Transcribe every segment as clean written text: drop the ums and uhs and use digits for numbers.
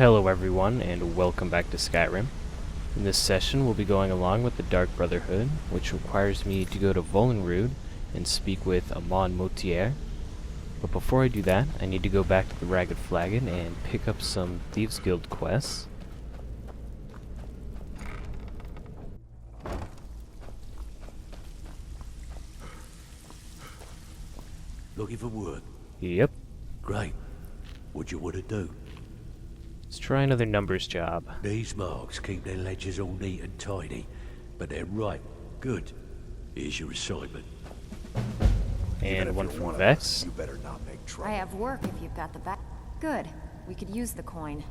Hello everyone, and welcome back to Skyrim. In this session, we'll be going along with the Dark Brotherhood, which requires me to go to Volunruud and speak with Amon Motier. But before I do that, I need to go back to the Ragged Flagon and pick up some Thieves Guild quests. Looking for work? Yep. Great. What you want to do? Let's try another numbers job. These marks keep their ledgers all neat and tidy, but they're right. Good. Here's your assignment. And one from Vex. You better not make trouble. I have work if you've got the back. Good. We could use the coin.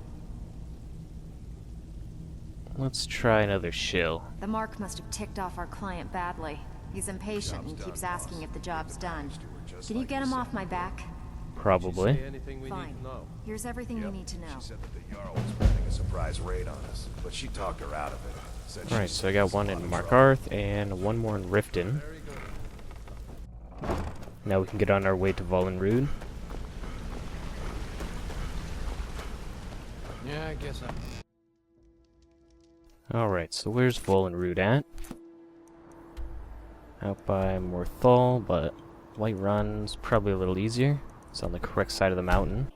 Let's try another shill. The mark must have ticked off our client badly. He's impatient and keeps asking if the job's done. Can you get him off my back? Probably. Fine. Here's everything you need to know. She said that the Jarl was planning a surprise raid on us, but she talked her out of it. Said she Alright, was so I got one in Markarth and one more in Riften. Now we can get on our way to Volunruud. Yeah, I guess Alright, so where's Volunruud at? Out by Morthal, but Whiterun's probably a little easier. It's on the correct side of the mountain.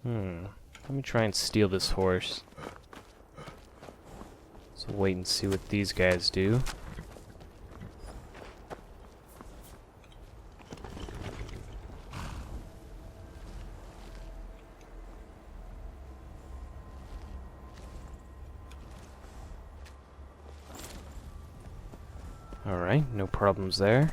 Let me try and steal this horse. So wait and see what these guys do. Alright, no problems there.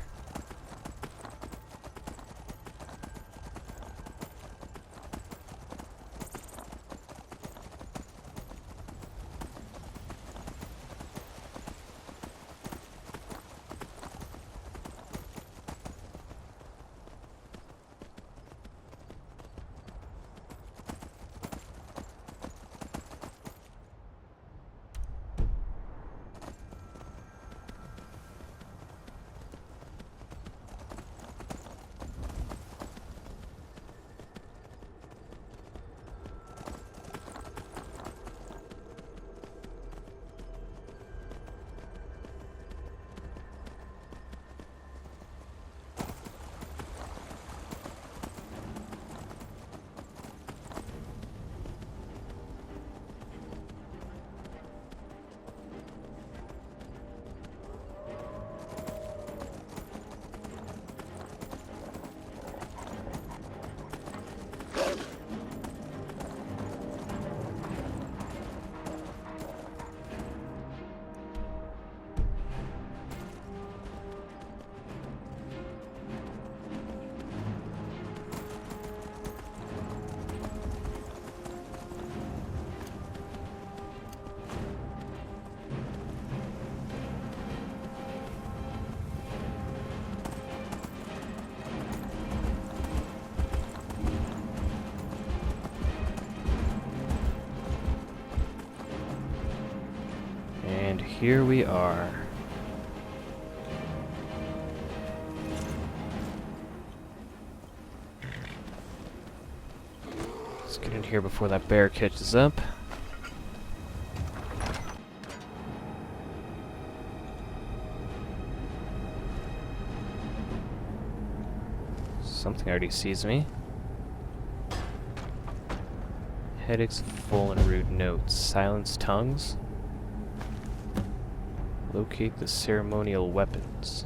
And here we are. Let's get in here before that bear catches up. Something already sees me. Headaches of Volunruud notes. Silence tongues. Locate the ceremonial weapons.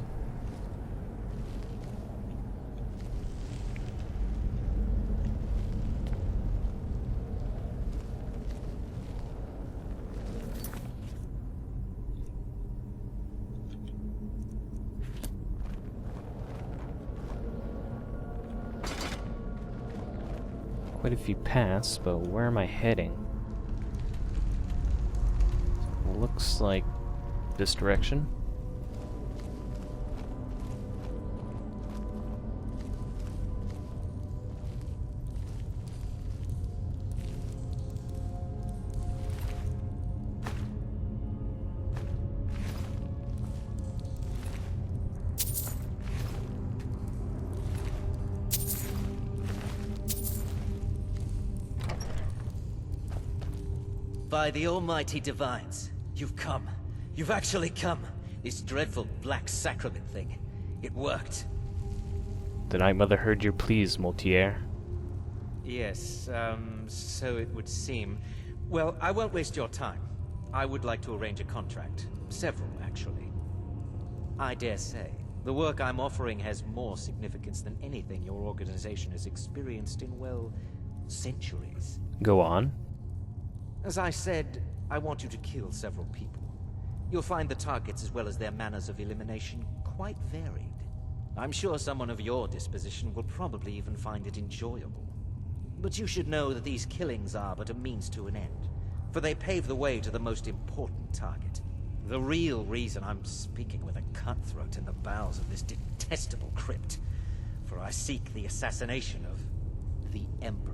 Quite a few paths, but where am I heading? Looks like this direction. By the almighty divines, you've come. You've actually come. This dreadful black sacrament thing. It worked. The Night Mother heard your pleas, Moltier. Yes, so it would seem. Well, I won't waste your time. I would like to arrange a contract. Several, actually. I dare say, the work I'm offering has more significance than anything your organization has experienced in, well, centuries. Go on. As I said, I want you to kill several people. You'll find the targets as well as their manners of elimination quite varied. I'm sure someone of your disposition will probably even find it enjoyable. But you should know that these killings are but a means to an end, for they pave the way to the most important target. The real reason I'm speaking with a cutthroat in the bowels of this detestable crypt, for I seek the assassination of the Emperor.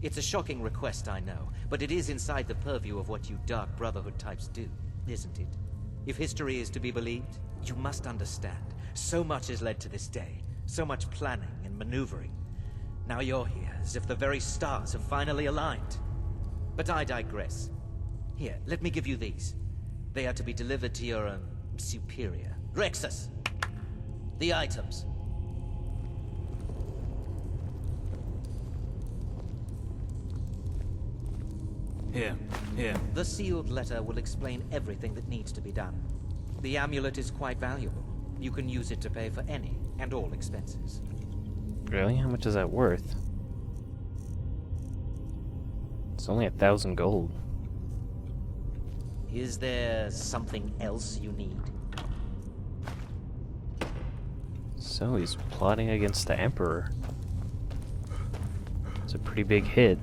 It's a shocking request, I know, but it is inside the purview of what you Dark Brotherhood types do, isn't it? If history is to be believed, you must understand, so much has led to this day, so much planning and maneuvering. Now you're here, as if the very stars have finally aligned. But I digress. Here, let me give you these. They are to be delivered to your, superior, Rexus. The items. Here. The sealed letter will explain everything that needs to be done. The amulet is quite valuable. You can use it to pay for any and all expenses. Really? How much is that worth? It's only 1,000 gold. Is there something else you need? So he's plotting against the Emperor. It's a pretty big hit.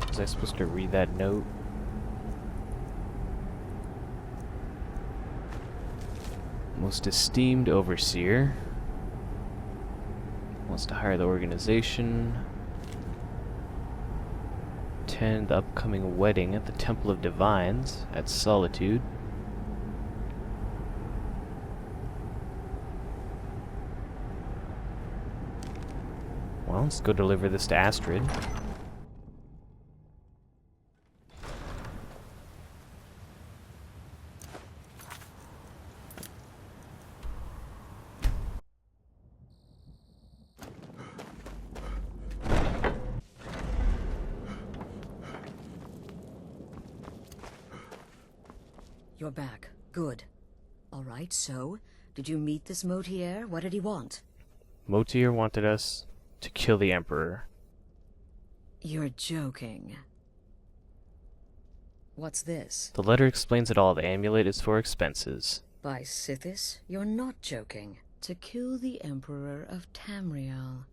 Was I supposed to read that note? Most esteemed overseer wants to hire the organization. Attend the upcoming wedding at the Temple of Divines at Solitude. Well, let's go deliver this to Astrid. You're back. Good. All right, so, did you meet this Motier? What did he want? Motier wanted us to kill the Emperor. You're joking. What's this? The letter explains it all. The amulet is for expenses. By Sithis, you're not joking. To kill the Emperor of Tamriel.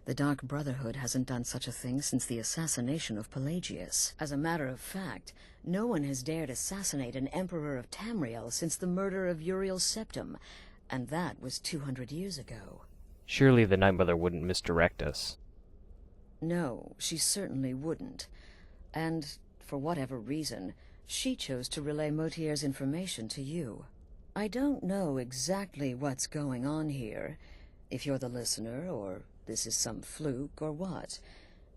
The Dark Brotherhood hasn't done such a thing since the assassination of Pelagius. As a matter of fact, no one has dared assassinate an Emperor of Tamriel since the murder of Uriel Septim, and that was 200 years ago. Surely the Night Mother wouldn't misdirect us. No, she certainly wouldn't. And, for whatever reason, she chose to relay Motier's information to you. I don't know exactly what's going on here, if you're the listener, or this is some fluke, or what.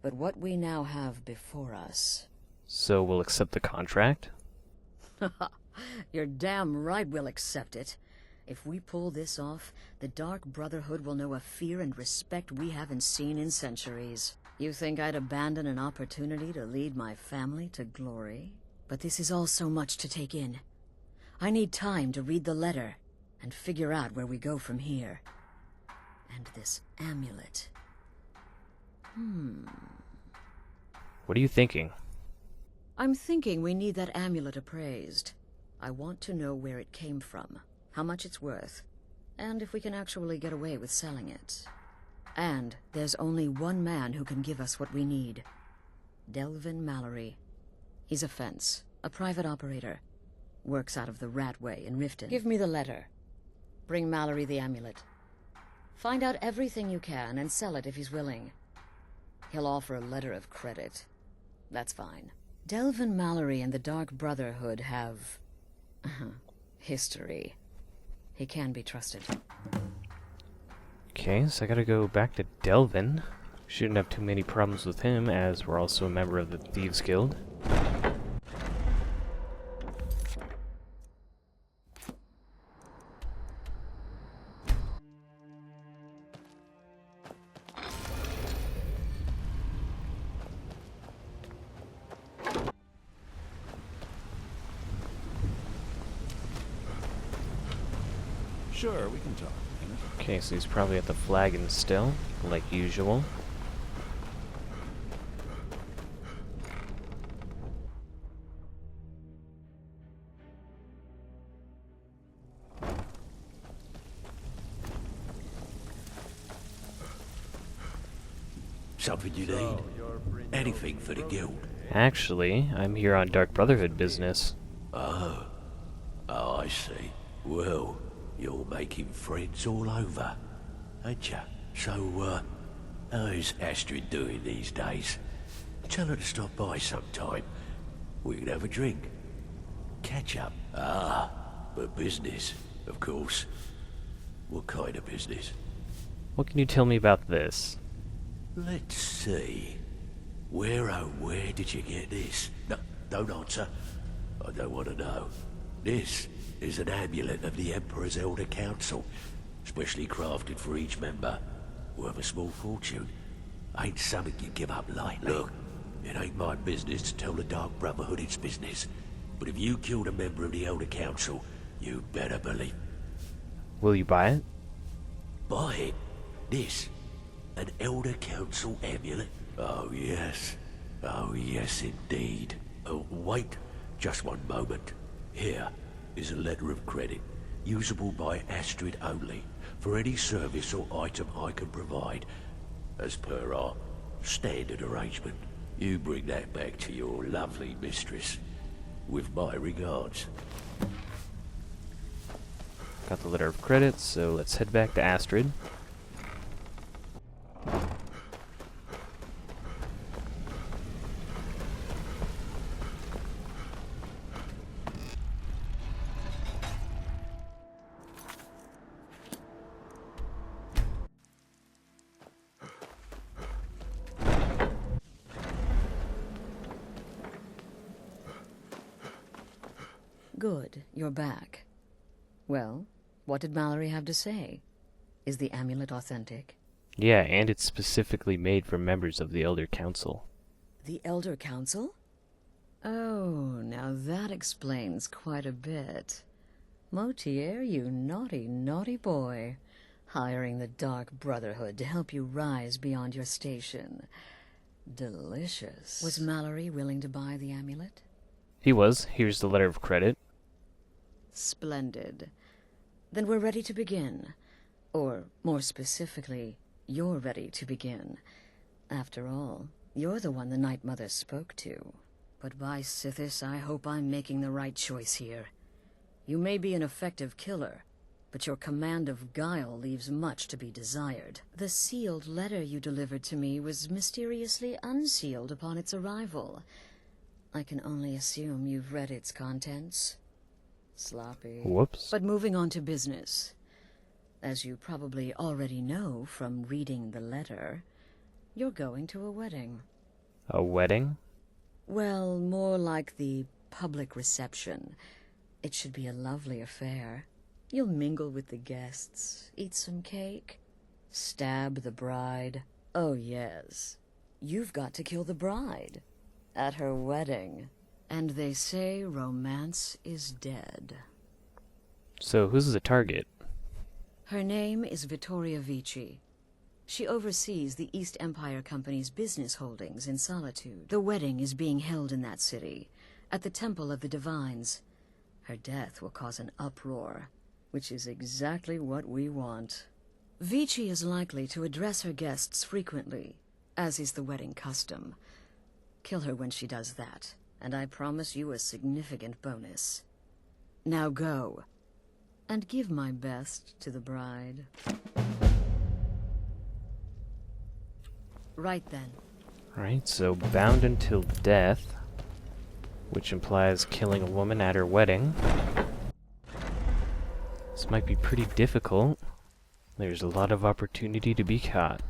But what we now have before us... So we'll accept the contract? You're damn right we'll accept it. If we pull this off, the Dark Brotherhood will know a fear and respect we haven't seen in centuries. You think I'd abandon an opportunity to lead my family to glory? But this is all so much to take in. I need time to read the letter and figure out where we go from here. And this amulet. What are you thinking? I'm thinking we need that amulet appraised. I want to know where it came from, how much it's worth, and if we can actually get away with selling it. And there's only one man who can give us what we need. Delvin Mallory. He's a fence, a private operator. Works out of the Ratway in Riften. Give me the letter. Bring Mallory the amulet. Find out everything you can and sell it if he's willing. He'll offer a letter of credit. That's fine. Delvin Mallory and the Dark Brotherhood have... history. He can be trusted. Okay, so I gotta go back to Delvin. Shouldn't have too many problems with him, as we're also a member of the Thieves Guild. Sure, we can talk. Okay, so he's probably at the flagon still, like usual. Something you need? Anything for the guild? Actually, I'm here on Dark Brotherhood business. Oh, I see. Well, you're making friends all over, ain't ya? So, how's Astrid doing these days? Tell her to stop by sometime. We can have a drink. Catch up. Ah, but business, of course. What kind of business? What can you tell me about this? Let's see. Where did you get this? No, don't answer. I don't want to know. This is an amulet of the Emperor's Elder Council, specially crafted for each member. Worth a small fortune. Ain't something you give up lightly. Look, it ain't my business to tell the Dark Brotherhood its business. But if you killed a member of the Elder Council, you better believe. Will you buy it? Buy it? This? An Elder Council amulet? Oh yes. Oh yes indeed. Oh, wait just one moment. Here is a letter of credit, usable by Astrid only, for any service or item I can provide, as per our standard arrangement. You bring that back to your lovely mistress, with my regards. Got the letter of credit, so let's head back to Astrid. Good, you're back. Well, what did Mallory have to say? Is the amulet authentic? Yeah, and it's specifically made for members of the Elder Council. The Elder Council? Oh, now that explains quite a bit. Motier, you naughty, naughty boy. Hiring the Dark Brotherhood to help you rise beyond your station. Delicious. Was Mallory willing to buy the amulet? He was. Here's the letter of credit. Splendid. Then we're ready to begin. Or, more specifically, you're ready to begin. After all, you're the one the Night Mother spoke to. But by Sithis, I hope I'm making the right choice here. You may be an effective killer, but your command of guile leaves much to be desired. The sealed letter you delivered to me was mysteriously unsealed upon its arrival. I can only assume you've read its contents. Sloppy. Whoops. But moving on to business. As you probably already know from reading the letter, you're going to a wedding. A wedding? Well, more like the public reception. It should be a lovely affair. You'll mingle with the guests, eat some cake, stab the bride. Oh yes, you've got to kill the bride at her wedding. And they say romance is dead. So who's the target? Her name is Vittoria Vici. She oversees the East Empire Company's business holdings in Solitude. The wedding is being held in that city, at the Temple of the Divines. Her death will cause an uproar, which is exactly what we want. Vici is likely to address her guests frequently, as is the wedding custom. Kill her when she does that, and I promise you a significant bonus. Now go, and give my best to the bride. Right then. Right, so bound until death, which implies killing a woman at her wedding. This might be pretty difficult. There's a lot of opportunity to be caught.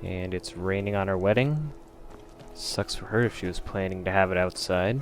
And it's raining on our wedding. Sucks for her if she was planning to have it outside.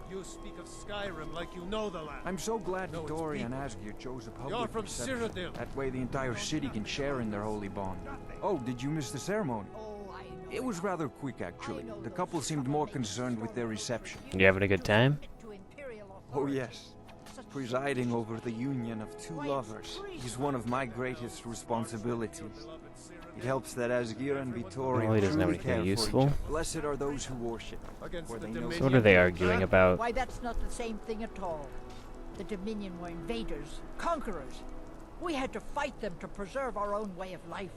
You speak of Skyrim like you know the land. I'm so glad No, it's Dory and people. Asgir chose a public You're from reception. Cyrodiil. That way the entire city can share in their holy bond. Oh, did you miss the ceremony? It was rather quick, actually. The couple seemed more concerned with their reception. You having a good time? Oh, yes. Presiding over the union of two lovers is one of my greatest responsibilities. It helps that Asgir and Vittoria Well, he doesn't have truly anything care for useful. each other. Blessed are those who worship, Against for the they know Dominion. So what are they arguing about? Why, that's not the same thing at all. The Dominion were invaders, conquerors. We had to fight them to preserve our own way of life.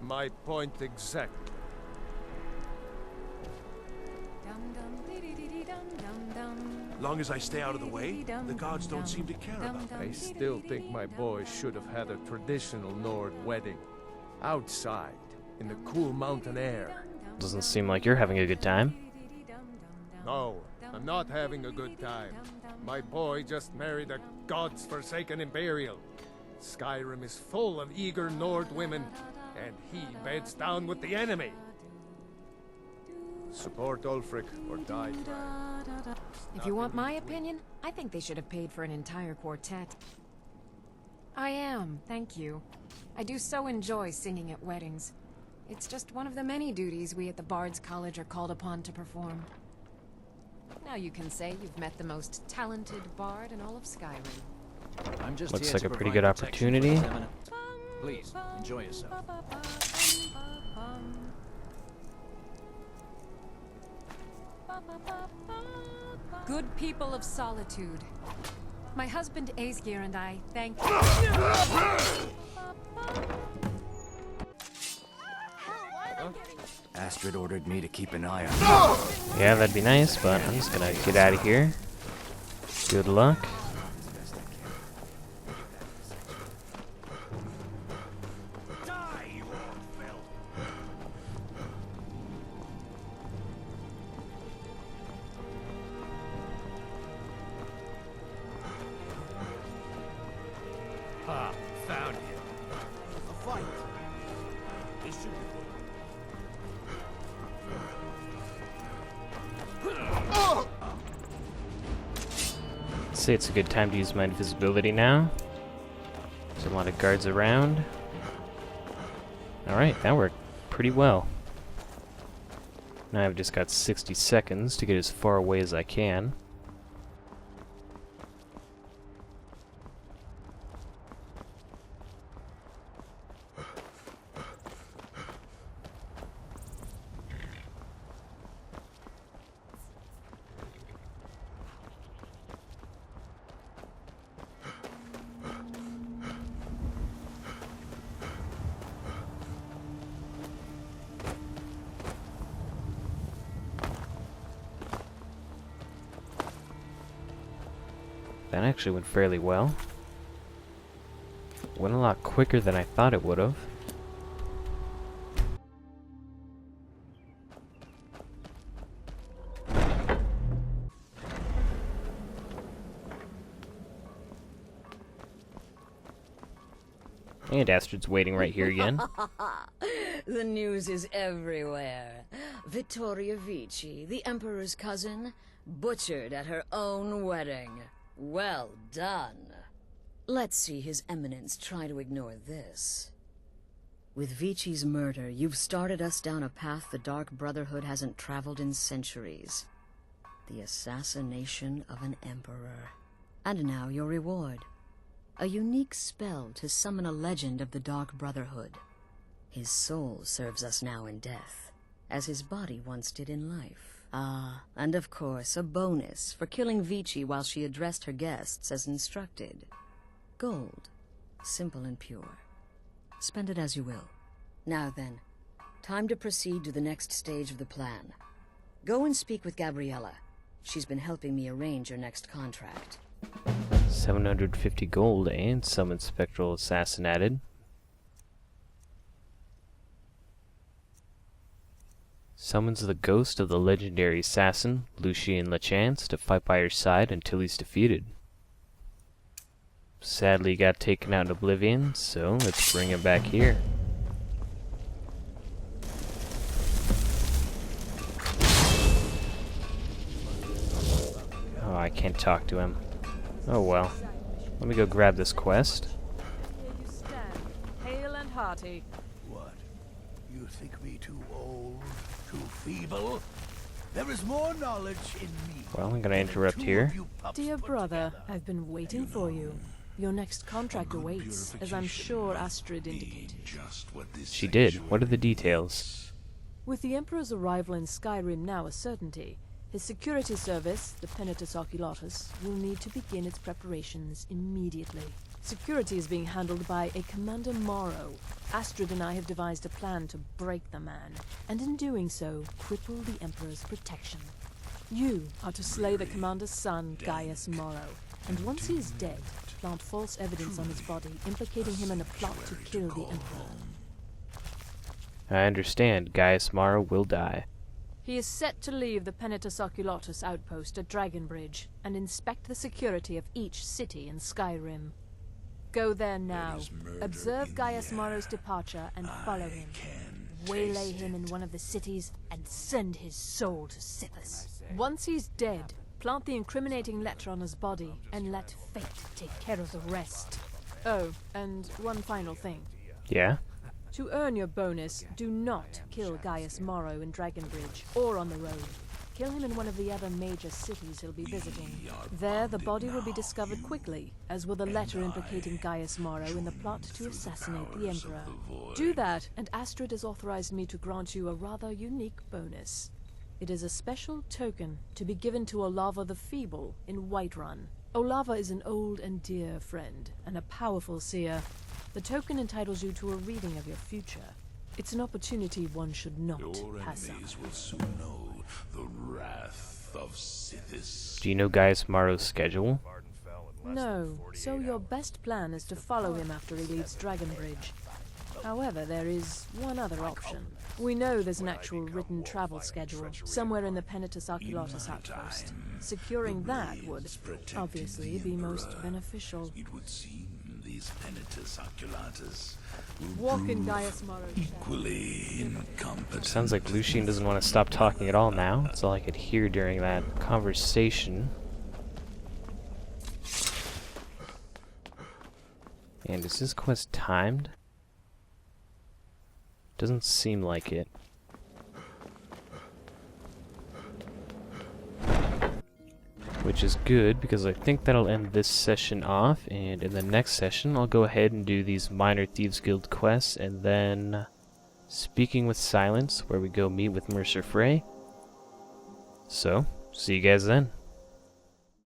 My point exactly. Long as I stay out of the way, the gods don't seem to care about me. I still think my boy should have had a traditional Nord wedding. Outside, in the cool mountain air. Doesn't seem like you're having a good time. No, I'm not having a good time. My boy just married a god's forsaken Imperial. Skyrim is full of eager Nord women, and he beds down with the enemy. Support Ulfric or die trying. If you want my opinion, I think they should have paid for an entire quartet. I am, thank you. I do so enjoy singing at weddings. It's just one of the many duties we at the Bards College are called upon to perform. Now you can say you've met the most talented bard in all of Skyrim. I'm just Looks here like to a pretty provide good protection for opportunity. His Eminence. Please, enjoy yourself. Good people of Solitude. My husband Aesgir and I thank you. Astrid ordered me to keep an eye on you. Yeah, that'd be nice, but I'm just gonna get out of here. Good luck. Die, you old fell. Ha, found you. A fight. This should be Say it's a good time to use my invisibility now. There's a lot of guards around. Alright, that worked pretty well. Now I've just got 60 seconds to get as far away as I can. That actually went fairly well. Went a lot quicker than I thought it would have. And Astrid's waiting right here again. The news is everywhere. Vittoria Vici, the Emperor's cousin, butchered at her own wedding. Well done. Let's see His Eminence try to ignore this. With Vici's murder, you've started us down a path the Dark Brotherhood hasn't traveled in centuries. The assassination of an emperor. And now your reward. A unique spell to summon a legend of the Dark Brotherhood. His soul serves us now in death, as his body once did in life. Ah, and of course, a bonus for killing Vici while she addressed her guests as instructed. Gold. Simple and pure. Spend it as you will. Now then, time to proceed to the next stage of the plan. Go and speak with Gabriella. She's been helping me arrange your next contract. 750 gold and summon spectral assassin added. Summons the ghost of the legendary assassin, Lucien Lachance, to fight by your side until he's defeated. Sadly got taken out in Oblivion, so let's bring him back here. Oh, I can't talk to him. Oh well. Let me go grab this quest. Here you stand, hale and hearty. What? You think me too old? Too feeble? There is more knowledge in me. Well, I'm gonna interrupt here. Dear brother, I've been waiting for you. Your next contract awaits, as I'm sure Astrid indicated. She did. What are the details? With the Emperor's arrival in Skyrim now a certainty, his security service, the Penitus Oculatus, will need to begin its preparations immediately. Security is being handled by a Commander Morrow. Astrid and I have devised a plan to break the man, and in doing so, cripple the Emperor's protection. You are to slay the Commander's son, Gaius Morrow, and once he is dead, plant false evidence on his body, implicating him in a plot to kill the Emperor. I understand. Gaius Morrow will die. He is set to leave the Penitus Oculatus outpost at Dragonbridge and inspect the security of each city in Skyrim. Go there now, observe Gaius Morrow's departure and follow him. Waylay him in one of the cities and send his soul to Sithis. Once he's dead, plant the incriminating letter on his body and let fate take care of the rest. Oh, and one final thing. Yeah? To earn your bonus, do not kill Gaius Morrow in Dragonbridge or on the road. Kill him in one of the other major cities he'll be visiting. There, the body will be discovered quickly, as will the letter implicating Gaius Morrow in the plot to assassinate the Emperor. Do that, and Astrid has authorized me to grant you a rather unique bonus. It is a special token to be given to Olava the Feeble in Whiterun. Olava is an old and dear friend, and a powerful seer. The token entitles you to a reading of your future. It's an opportunity one should not pass up. Will soon know the wrath of Sithis. Do you know Gaius Morrow's schedule? No, so your best plan is to follow him after he leaves Dragonbridge. However, there is one other option. We know there's an actual written travel schedule somewhere in the Penitus Oculatus outpost. Securing that would, obviously, be most beneficial. It would seem these Penitus Oculatus Walk in Gaius Morrow's equally incompetent. Sounds like Lucien doesn't want to stop talking at all now. That's all I could hear during that conversation. And is this quest timed? Doesn't seem like it. Which is good, because I think that'll end this session off, and in the next session I'll go ahead and do these minor Thieves Guild quests, and then Speaking with Silence, where we go meet with Mercer Frey. So, see you guys then.